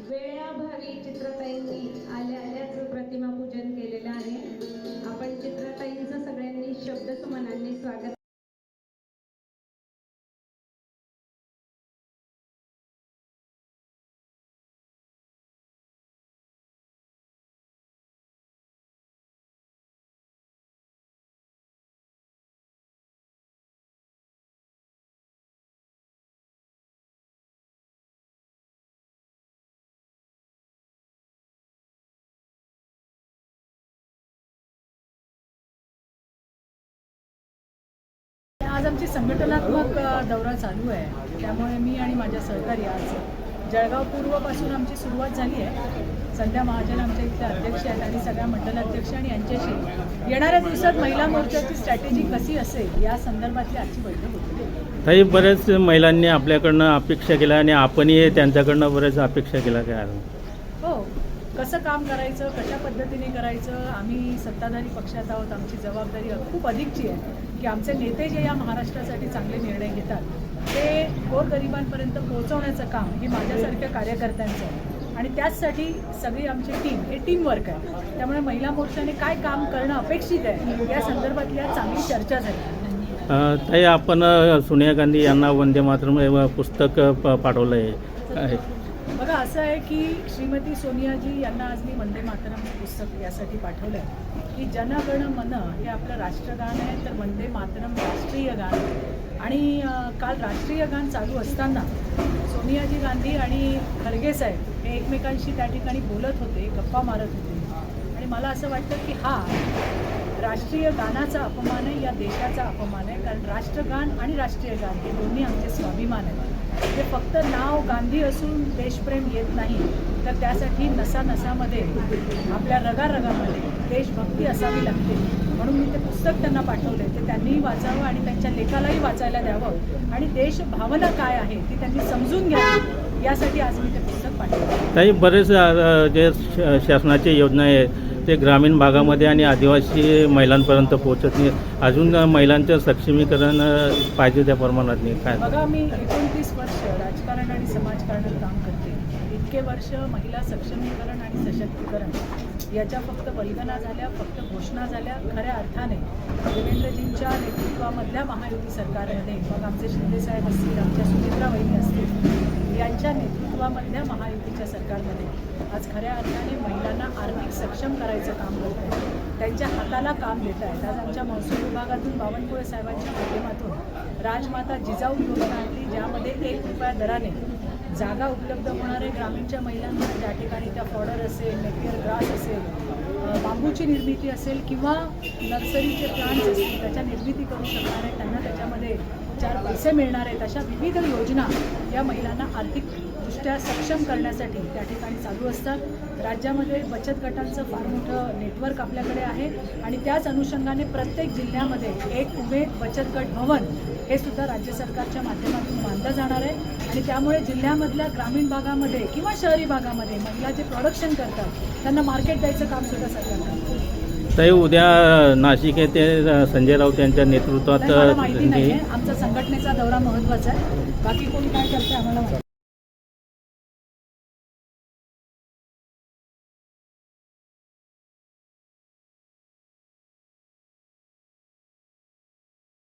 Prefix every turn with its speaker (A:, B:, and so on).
A: वेळाभावी चित्रताईंनी आल्याच प्रतिमा पूजन केलेलं आहे। आपण चित्रताईंचं सगळ्यांनी शब्दसुमनांनी स्वागत।
B: आज आमची संघटनात्मक दौरा चालू आहे, त्यामुळे मी आणि माझ्या सहकारी आज जळगाव पूर्वपासून आमची सुरुवात झाली आहे। संध्या महाजन आमच्या इथले अध्यक्ष आहेत आणि सगळ्या मंडलाध्यक्ष आणि यांच्याशी येणाऱ्या दिवसात महिला मोर्चाची स्ट्रॅटेजी कशी असेल या संदर्भातली आजची बैठक होती।
C: ताई, बरेच महिलांनी आपल्याकडनं अपेक्षा केल्या आणि आपणही त्यांच्याकडनं बरेच अपेक्षा केल्या काय?
B: हो, कसं काम करायचं, कशा पद्धतीने करायचं, आम्ही सत्ताधारी पक्षात आहोत, आमची जबाबदारी खूप अधिकची आहे की आमचे नेते जे या महाराष्ट्रासाठी चांगले निर्णय घेतात ते गोरगरिबांपर्यंत पोहोचवण्याचं काम हे माझ्यासारख्या कार्यकर्त्यांचं आहे आणि त्याचसाठी सगळी आमची टीम हे टीमवर्क आहे। त्यामुळे महिला मोर्चाने काय काम करणं अपेक्षित आहे या संदर्भातली आज चांगली चर्चा झाली।
C: ताई, आपण सोनिया गांधी यांना वंदे मातरम पुस्तक पाठवलं आहे।
B: बघा, असं आहे की श्रीमती सोनियाजी यांना आज मी वंदे मातरम पुस्तक यासाठी पाठवलं आहे की जनगण मन हे आपलं राष्ट्रगान आहे, तर वंदे मातरम राष्ट्रीय गान आहे। आणि काल राष्ट्रीय गान चालू असताना सोनियाजी गांधी आणि खरगे साहेब हे एकमेकांशी त्या ठिकाणी बोलत होते, गप्पा मारत होते आणि मला असं वाटतं की हा राष्ट्रीय गानाचा अपमान आहे, या देशाचा अपमान आहे। कारण राष्ट्रगान आणि राष्ट्रीय गान हे दोन्ही आमचे स्वाभिमान आहेत। ते फक्त नाव गांधी असून देशप्रेम येत नाही, तर त्यासाठी नसानसामध्ये आपल्या रगारगामध्ये देशभक्ती असावी लागते। म्हणून मी ते पुस्तक त्यांना पाठवले, ते त्यांनीही वाचावं आणि त्यांच्या लेखालाही वाचायला द्यावं आणि देशभावना काय आहे ती त्यांनी समजून घ्यावी, यासाठी आज मी ते पुस्तक पाठवले।
C: ताई, बरेच जे शासनाची योजना आहे ते ग्रामीण भागामध्ये आणि आदिवासी महिलांपर्यंत पोहोचत नाही, अजून महिलांचं सक्षमीकरण पाहिजे त्या प्रमाणात नाही काय?
B: बघा, मी 29 वर्ष राजकारण आणि समाजकारणात काम करते। इतके वर्ष महिला सक्षमीकरण आणि सशक्तीकरण याच्या फक्त वल्गना झाल्या, फक्त घोषणा झाल्या। खऱ्या अर्थाने देवेंद्रजींच्या नेतृत्वामधल्या महायुती सरकारमध्ये, मग आमचे शिंदेसाहेब असतील, आमच्या सुमित्रा वहिनी असतील, यांच्या नेतृत्वामधल्या महायुतीच्या सरकारमध्ये आज खऱ्या अर्थाने महिलांना आर्थिक सक्षम करायचं काम करत आहेत, त्यांच्या हाताला काम देत आहेत। आज आमच्या महसूल विभागातून बावनकुळे साहेबांच्या माध्यमातून राजमाता जिजाऊ योजना आणली, ज्यामध्ये 1 रुपया दराने जागा उपलब्ध होणार आहे ग्रामीणच्या महिलांना। त्या ठिकाणी त्या फॉडर असेल, नेपियर ग्रास असेल, बांबूची निर्मिती असेल किंवा नर्सरीचे प्लांट्स असतील त्याच्या निर्मिती करू शकणार आहे, त्यांना त्याच्यामध्ये 4 पैसे मिळणार आहेत। अशा विविध योजना या महिलांना आर्थिकदृष्ट्या सक्षम करण्यासाठी त्या ठिकाणी चालू असतात। राज्यामध्ये बचत गटांचं फार मोठं नेटवर्क आपल्याकडे आहे आणि त्याच अनुषंगाने प्रत्येक जिल्ह्यामध्ये एक उमेद बचत गट भवन हे सुद्धा राज्य सरकारच्या माध्यमातून बांधलं जाणार आहे आणि त्यामुळे जिल्ह्यामधल्या ग्रामीण भागामध्ये किंवा शहरी भागामध्ये महिला जे प्रोडक्शन करतात त्यांना मार्केट द्यायचं काम सुद्धा सरकार करतं।
C: ताई, उद्या नाशिक येथे संजय राऊत यांच्या नेतृत्वात
B: माहिती नाही, आमचा संघटनेचा दौरा महत्त्वाचा आहे, बाकी कोणी काय करते आम्हाला